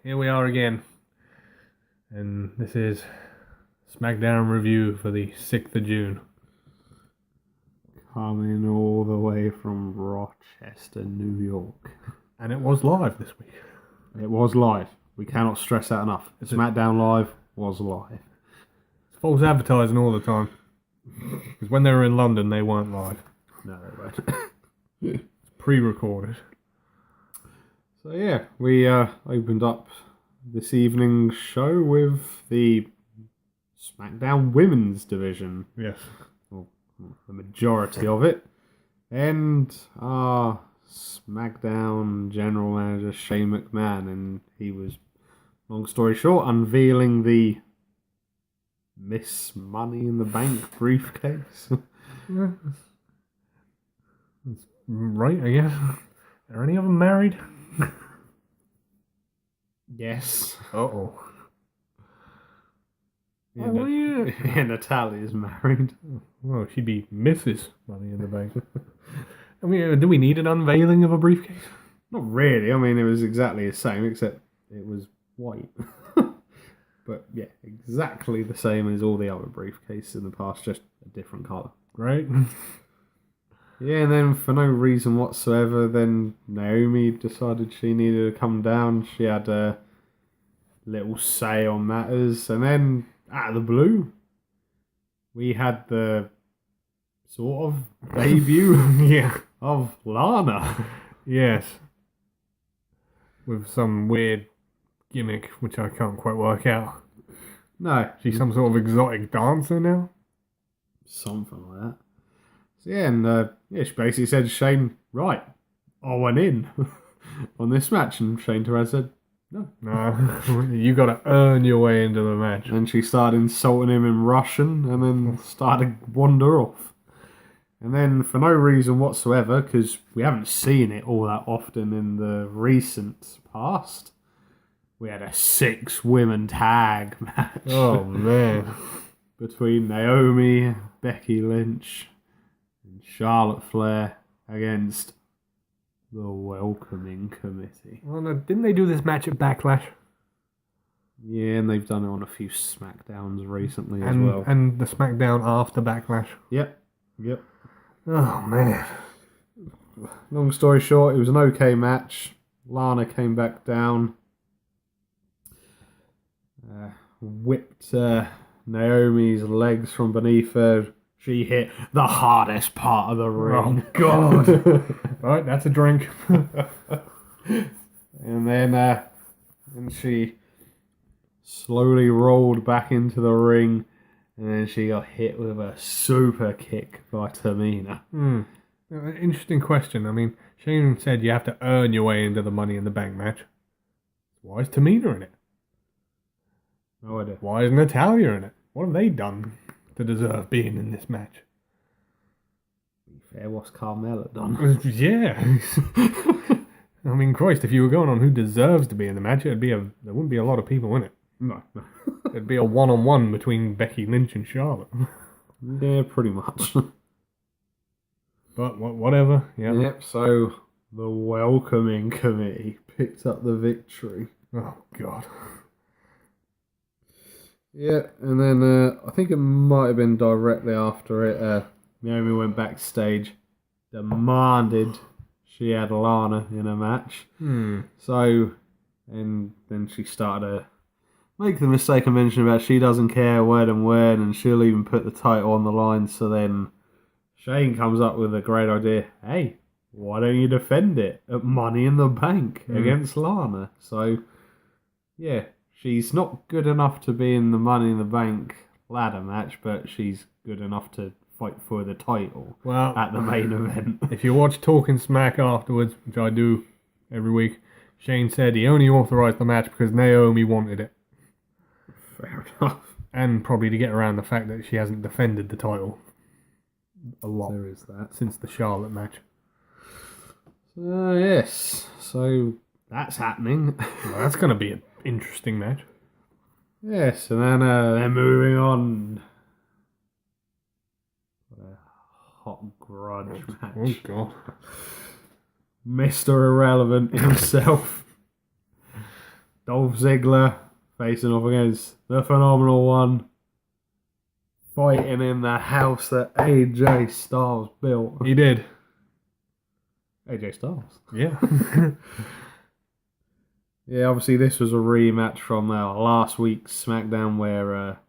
here we are again. And this is Smackdown review for the 6th of June. Coming all the way from Rochester, New York. And it was live this week. It was live. We cannot stress that enough. Smackdown Live was live. It's false advertising all the time. Because when they were in London, they weren't live. No, they weren't. It's pre-recorded. So yeah, we opened up this evening's show with the Smackdown Women's Division. Yes. Well, the majority of it. And our Smackdown General Manager Shane McMahon, and he was, long story short, unveiling the Miss Money in the Bank briefcase. Yeah. That's right, I guess. Are any of them married? Yes. Uh-oh. Yeah, Oh, yeah. Yeah, Natalia's married. Well, she'd be Mrs. Money in the Bank. I mean, do we need an unveiling of a briefcase? Not really. I mean, it was exactly the same, except it was white. But yeah, exactly the same as all the other briefcases in the past, just a different colour. Right? Yeah, and then for no reason whatsoever, then Naomi decided she needed to come down. She had a little say on matters, and then out of the blue, we had the sort of debut Yeah. of Lana. Yes. With some weird gimmick, which I can't quite work out. No, She's some sort of exotic dancer now? something like that. So yeah, and yeah, she basically said to Shane, right, I went in on this match, and Shane Perez said, no. No, you gotta earn your way into the match. And she started insulting him in Russian, and then started to wander off. And then, for no reason whatsoever, because we haven't seen it all that often in the recent past, we had a 6-women tag match. Oh, man. Between Naomi, Becky Lynch, and Charlotte Flair against the Welcoming Committee. Well, no, didn't they do this match at Backlash? Yeah, and they've done it on a few Smackdowns recently as well. And the SmackDown after Backlash? Yep. Oh, man. Long story short, it was an okay match. Lana came back down, whipped Naomi's legs from beneath her. She hit the hardest part of the ring. Oh, God. Right, that's a drink. And then she slowly rolled back into the ring, and then she got hit with a super kick by Tamina. Interesting question. I mean, Shane said you have to earn your way into the Money in the Bank match. Why is Tamina in it? No idea. Why is Natalya in it? What have they done to deserve being in this match? To be fair, what's Carmella done? Yeah. I mean, Christ, if you were going on who deserves to be in the match, there wouldn't be a lot of people in it. No. It'd be a one-on-one between Becky Lynch and Charlotte. Yeah, pretty much. But whatever. Yeah. Yep, so the Welcoming Committee picked up the victory. Oh, God. Yeah, and then I think it might have been directly after it, Naomi went backstage, demanded she had Lana in a match. So, and then she started to make the mistake of mentioning about she doesn't care when, and she'll even put the title on the line. So then Shane comes up with a great idea. Hey, why don't you defend it at Money in the Bank against Lana? So, yeah. She's not good enough to be in the Money in the Bank ladder match, but she's good enough to fight for the title at the main event. If you watch Talking Smack afterwards, which I do every week, Shane said he only authorised the match because Naomi wanted it. Fair enough. And probably to get around the fact that she hasn't defended the title a lot. There is that. Since the Charlotte match. So, yes. So, that's happening. Well, that's going to be an interesting match. Yes, and then they're moving on. What a hot grudge match. Oh, God. Mr. Irrelevant himself. Dolph Ziggler facing off against the Phenomenal One, fighting in the house that AJ Styles built. He did. AJ Styles. Yeah. Yeah, obviously this was a rematch from last week's Smackdown where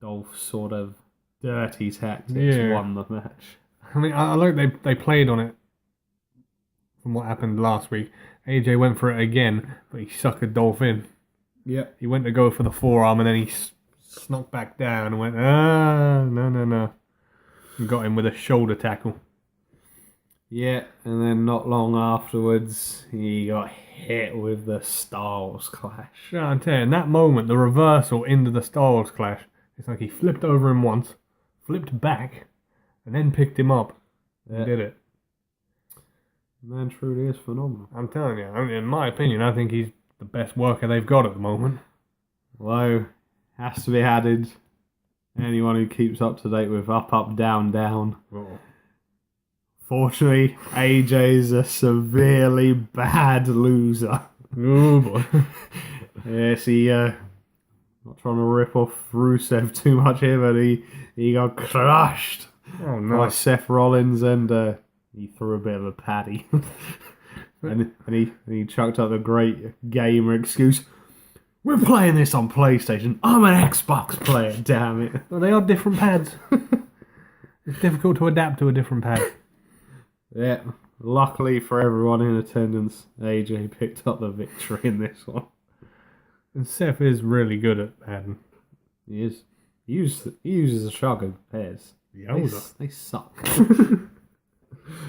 Dolph sort of dirty tactics won the match. I mean, I like they played on it from what happened last week. AJ went for it again, but he suckered Dolph in. Yep. He went to go for the forearm, and then he snuck back down and went, no. And got him with a shoulder tackle. Yeah, and then not long afterwards, he got hit with the Styles Clash. Yeah, I'm telling you, in that moment, the reversal into the Styles Clash, it's like he flipped over him once, flipped back, and then picked him up and did it. Man truly is phenomenal. I'm telling you, I mean, in my opinion, I think he's the best worker they've got at the moment. Although, has to be added, anyone who keeps up to date with up, up, down, down. Oh. Fortunately, AJ's a severely bad loser. Oh boy. Yes, he, not trying to rip off Rusev too much here, but he got crushed by Seth Rollins, and he threw a bit of a paddy. and he chucked up a great gamer excuse. We're playing this on PlayStation. I'm an Xbox player, damn it. Well, they are different pads. It's difficult to adapt to a different pad. Yeah, luckily for everyone in attendance, AJ picked up the victory in this one. And Seth is really good at padding. He is. He uses a Chicago Bears. They suck.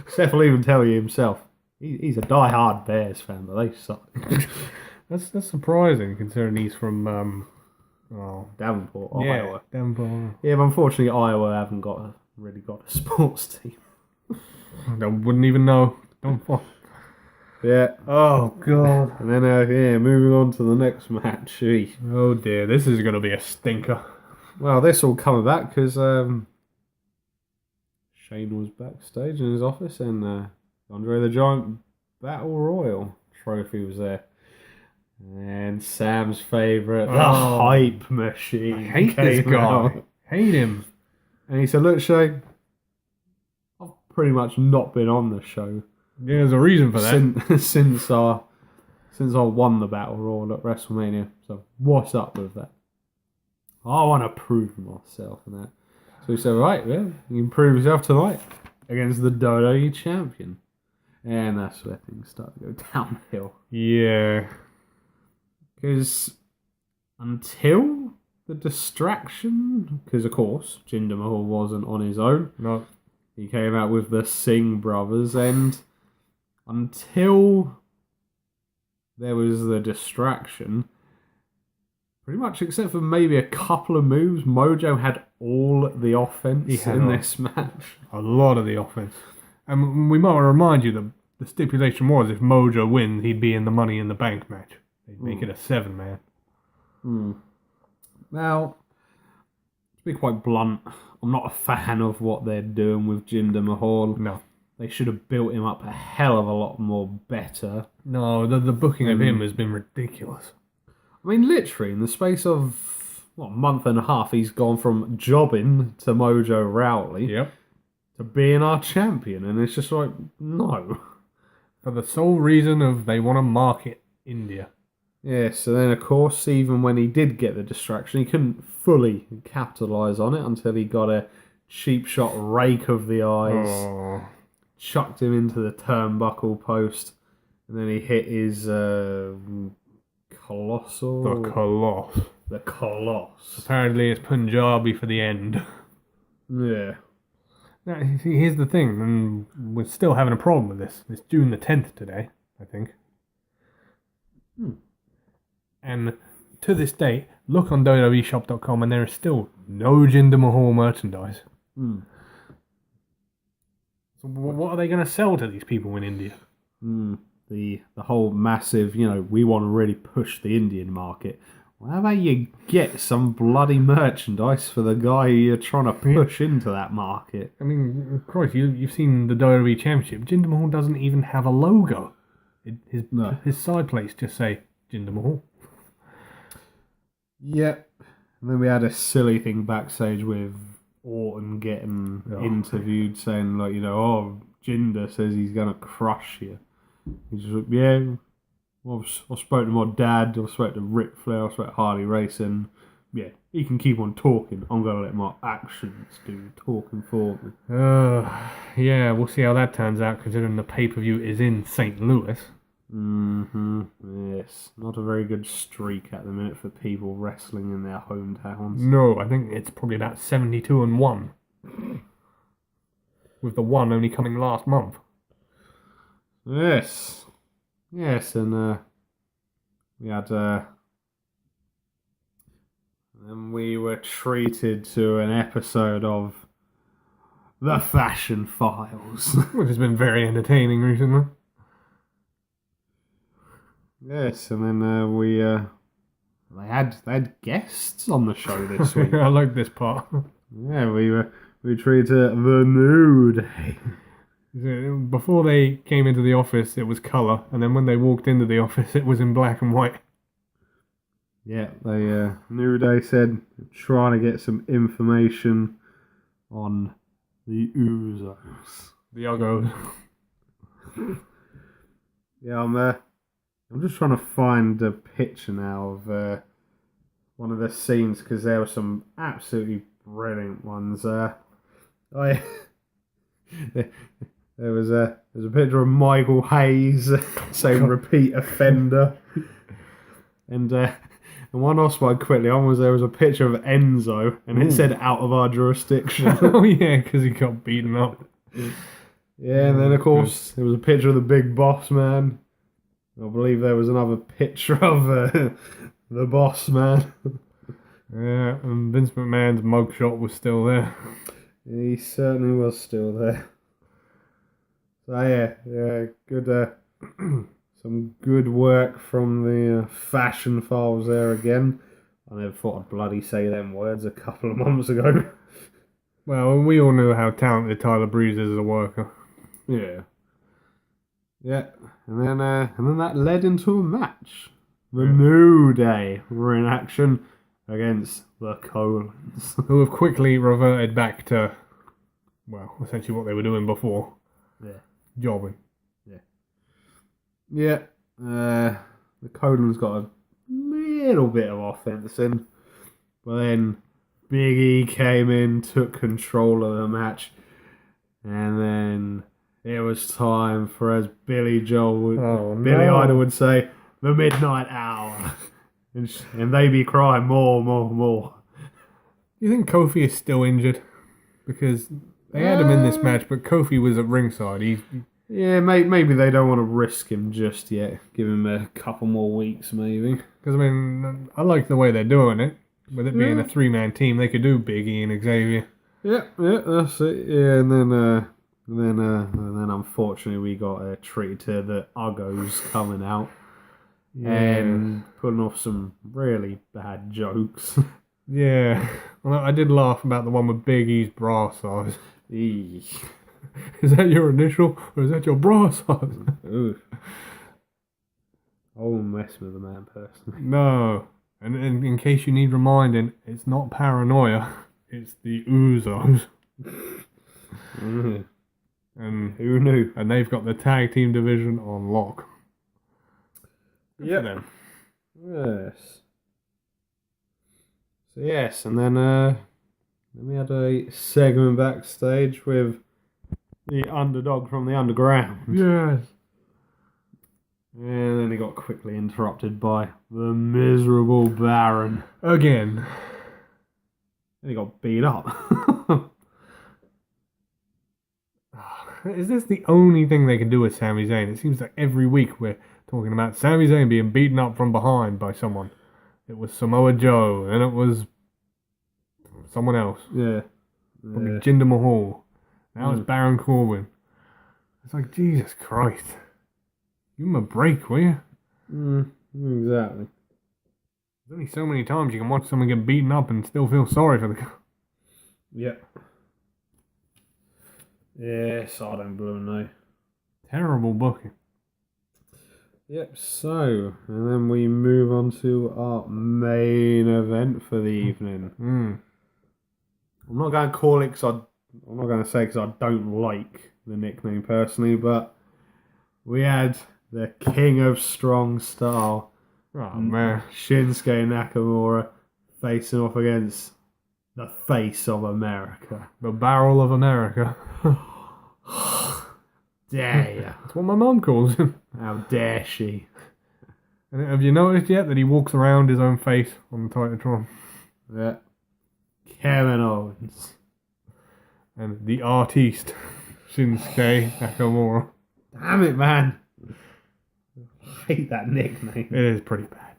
Seth will even tell you himself. He's a die-hard Bears fan, but they suck. That's surprising, considering he's from Davenport, yeah, Iowa. Davenport. Yeah, but unfortunately, Iowa haven't really got a sports team. I wouldn't even know. Don't fall. Yeah. Oh god. And then moving on to the next match. Oh dear, this is going to be a stinker. Well, this all coming back because Shane was backstage in his office, and Andre the Giant Battle Royal trophy was there. And Sam's favourite, the hype machine. I hate this guy. Hate him. And he said, "Look, Shane, I've pretty much not been on the show. Yeah, there's a reason for that. Since I won the Battle Royal at WrestleMania. So what's up with that? I want to prove myself and that." So he said, "Right, yeah, you can prove yourself tonight against the WWE champion." And that's where things start to go downhill. Yeah. Because until the distraction, because of course Jinder Mahal wasn't on his own. No. He came out with the Singh brothers, and until there was the distraction, pretty much except for maybe a couple of moves, Mojo had all the offense in this match. A lot of the offense. And we might remind you that the stipulation was if Mojo wins, he'd be in the Money in the Bank match. They'd make it a 7-man. Now, to be quite blunt, I'm not a fan of what they're doing with Jinder Mahal. No. They should have built him up a hell of a lot more better. No, the booking of him has been ridiculous. I mean, literally, in the space of, a month and a half, he's gone from jobbing to Mojo Rawley to being our champion. And it's just like, no. For the sole reason of they want to market India. Yeah, so then, of course, even when he did get the distraction, he couldn't fully capitalise on it until he got a cheap shot rake of the eyes, chucked him into the turnbuckle post, and then he hit his colossal... The Coloss. The Coloss. Apparently it's Punjabi for the end. Yeah. Now, here's the thing, and we're still having a problem with this. It's June the 10th today, I think. And to this day, look on WWEshop.com and there is still no Jinder Mahal merchandise. So what are they going to sell to these people in India? The whole massive, we want to really push the Indian market. Well, how about you get some bloody merchandise for the guy you're trying to push into that market? I mean, Christ, you've seen the WWE Championship. Jinder Mahal doesn't even have a logo. His side plates just say Jinder Mahal. Yep. And then we had a silly thing backstage with Orton getting interviewed, saying like, oh, Jinder says he's gonna crush you. He's just like, yeah. Well, I've spoken to my dad. I've spoken to Ric Flair. I've spoken to Harley Racing. Yeah, he can keep on talking. I'm gonna let my actions do the talking for me. Yeah, we'll see how that turns out, considering the pay-per-view is in St. Louis. Yes, not a very good streak at the minute for people wrestling in their hometowns. No, I think it's probably about 72-1. With the one only coming last month. Yes, and we had and we were treated to an episode of The Fashion Files, which has been very entertaining recently. Yes, and then they had guests on the show this week. I like this part. Yeah, we treated the New Day. Before they came into the office, it was colour, and then when they walked into the office, it was in black and white. Yeah, they New Day said trying to get some information on the Usos. The Uggos. Yeah, I'm just trying to find a picture now of one of the scenes because there were some absolutely brilliant ones. There was a picture of Michael Hayes saying "repeat offender," and one I spied quickly on there was a picture of Enzo, and it said "out of our jurisdiction." Oh yeah, because he got beaten up. Yeah, and then of course there was a picture of the Big Boss Man. I believe there was another picture of the Boss Man. Yeah, and Vince McMahon's mugshot was still there. He certainly was still there. So yeah, good. Some good work from the Fashion Files there again. I never thought I'd bloody say them words a couple of months ago. Well, we all knew how talented Tyler Breeze is as a worker. Yeah. Yeah, and then that led into a match. The New Day were in action against the Colons, who have quickly reverted back to, well, essentially what they were doing before. Yeah, jobbing. Yeah. The Colons got a little bit of offense in, but then Big E came in, took control of the match, and then it was time for, as Billy Idol would say, the midnight hour. And they be crying more. Do you think Kofi is still injured? Because they had him in this match, but Kofi was at ringside. Yeah, maybe they don't want to risk him just yet. Give him a couple more weeks, maybe. Because, I mean, I like the way they're doing it. With it being a three-man team, they could do Big E and Xavier. Yeah, that's it. Yeah, and then unfortunately we got treated to the Uggos coming out and putting off some really bad jokes. Yeah, well, I did laugh about the one with Big E's bra size. Is that your initial or is that your bra size? Ooh. I won't mess with the man personally. No, and in case you need reminding, it's not paranoia, it's the Usos. And who knew? And they've got the tag team division on lock. Yep. Yes. So yes, and then we had a segment backstage with the underdog from the underground. Yes. And then he got quickly interrupted by the miserable Baron. Again. And he got beat up. Is this the only thing they can do with Sami Zayn? It seems like every week we're talking about Sami Zayn being beaten up from behind by someone. It was Samoa Joe, and it was someone else. Yeah. Probably Jinder Mahal. Now it's Baron Corbin. It's like, Jesus Christ. Give him a break, will you? Exactly. There's only so many times you can watch someone get beaten up and still feel sorry for the guy. Yeah. Yes, I don't bloody know. Terrible booking. Yep, so, and then we move on to our main event for the evening. Mm. I'm not going to call it I'm not going to say because I don't like the nickname personally, but we had the King of Strong Style, Oh, man. Shinsuke Nakamura, facing off against the face of America. The Barrel of America. Dare ya. That's what my mum calls him. How dare she? And have you noticed yet that he walks around his own face on the Titantron? Yeah. Kevin Owens. And the artiste, Shinsuke Nakamura. Damn it, man. I hate that nickname. It is pretty bad.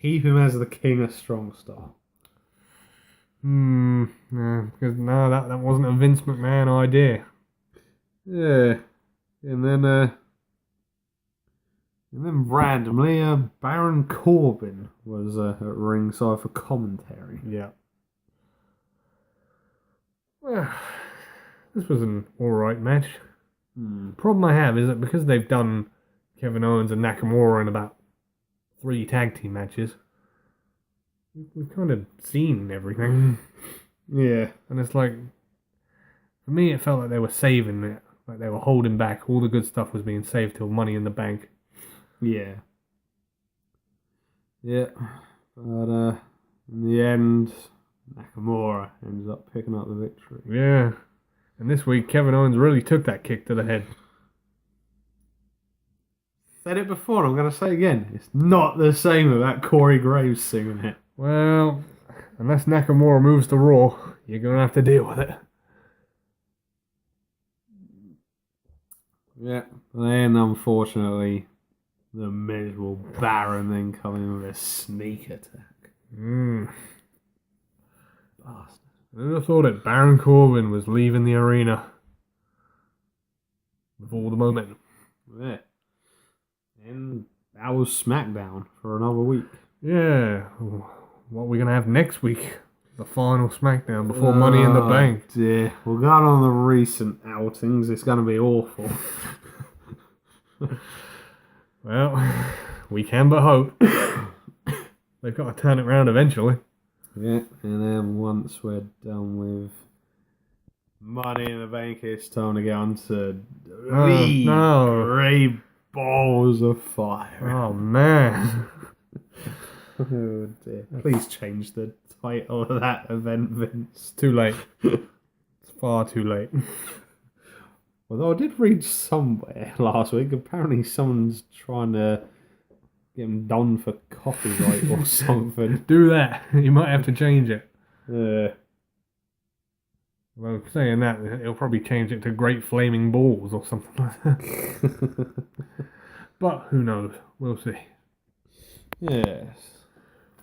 Keep him as the King of Strong Style. Yeah, because no, that wasn't a Vince McMahon idea. Yeah. And then randomly, Baron Corbin was at ringside for commentary. Yeah. Well, this was an alright match. Problem I have is that because they've done Kevin Owens and Nakamura in about 3 tag team matches, we've kind of seen everything. Yeah. And it's like, for me, it felt like they were saving it. Like they were holding back. All the good stuff was being saved till Money in the Bank. Yeah. Yeah. But in the end, Nakamura ends up picking up the victory. Yeah. And this week, Kevin Owens really took that kick to the head. Said it before, I'm going to say again. It's not the same without Corey Graves singing it. Well, unless Nakamura moves to Raw, you're going to have to deal with it. Yeah. Then, unfortunately, the miserable Baron then coming with a sneak attack. Bastard. I never thought it. Baron Corbin was leaving the arena with all the momentum. Yeah. And that was Smackdown for another week. Yeah. What are we going to have next week? The final Smackdown before Money in the Bank. Dear. We'll go on the recent outings. It's going to be awful. Well, we can but hope. They've got to turn it around eventually. Yeah, and then once we're done with Money in the Bank, it's time to get on to the great balls of fire. Oh, man. Oh dear. Please change the title of that event, Vince. Too late. It's far too late. Although I did read somewhere last week, apparently someone's trying to get him done for copyright or something. Do that. You might have to change it. Yeah. Well, saying that, it'll probably change it to Great Flaming Balls or something like that. But who knows? We'll see. Yes.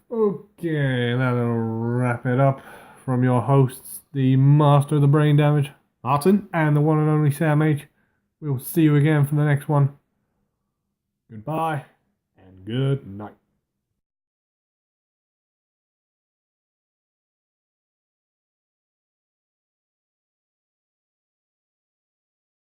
Okay, that'll wrap it up from your hosts, the Master of the Brain Damage, Martin, and the one and only Sam H. We'll see you again for the next one. Goodbye, and good night.